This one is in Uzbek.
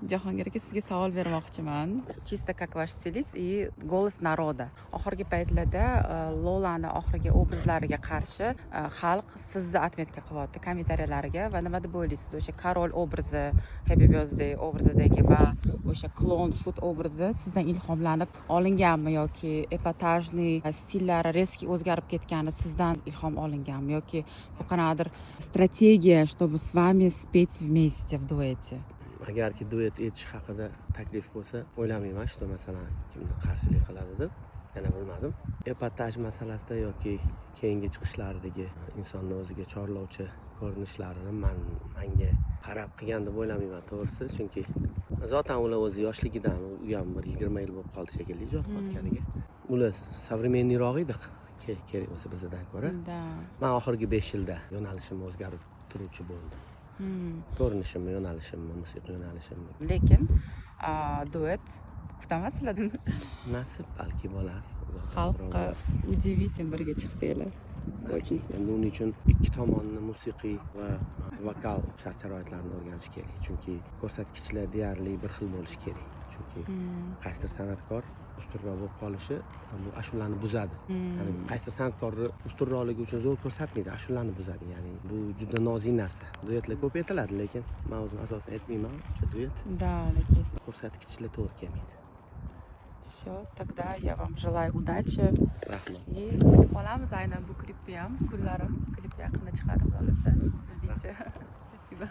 Jahongir aka, sizga savol bermoqchiman. Чисто как ваш стилист и голос народа. Oxirgi paytlarda Lolani oxirgi obrazlariga qarshi xalq sizni atmetga qilyapti kommentariyalariga va nima deb o'ylaysiz? O'sha Karol obrazi, Happy Birthday obrazidagi va o'sha klon shut obrazi sizdan ilhomlanib olinganmi yoki epatajniy stillari reski o'zgarib ketgani sizdan ilhom olinganmi yoki bu qanaqadir strategiya, чтобы с вами спеть вместе в дуэте? Agarki duet etish haqida taklif bo'lsa, o'ylamayman, что masalan kimni qarshilik qiladi deb. Yana bilmadim. Epataj masalasida yoki keyingi chiqishlaridagi insonni o'ziga chorlovchi ko'rinishlarini menga qarab qilgan deb o'ylamayman, to'g'risi, chunki zotan ular o'zi yoshligidan u ham bir 20 yil bo'lib qoldi shekilli ijod qilayotganiga. Ular современныйroq edi kerak bo'lsa bizdan ko'ra. Men oxirgi 5 yilda yo'nalishim o'zgarib turuvchi bo'ldi. Ko'rinishimmi, yo'nalishimmi, musiqa yo'nalishimmi. Lekin duet kutamasizlarmi? Nasib balki bo'lar. Xalqqa удивительно birga chiqsanglar. Endi uning uchun ikki tomonni musiqiy va vokal shart-sharoitlarini o'rganish kerak. Chunki ko'rsatkichlar deyarli bir xil bo'lishi kerak. Chunki qaysidir san'atkor ustunroq bo'lib qolishi bu ashulani buzadi. Ya'ni qaysidir san'atkorni ustunroqligi uchun zo'r ko'rsatmaydi, ashulani buzadi. Ya'ni bu juda nozik narsa. Duetlar ko'p aytiladi, lekin men o'zim asosan aytmayman, o'sha duet. Да, lekin Ko'rsatkichlar to'g'ri kelmaydi. Все, тогда я вам желаю удачи. Rahmat. И kutib qolamiz aynan bu klipni ham. Kunlarim klip yaqinda chiqadi, xohlasa. Ждите. Спасибо.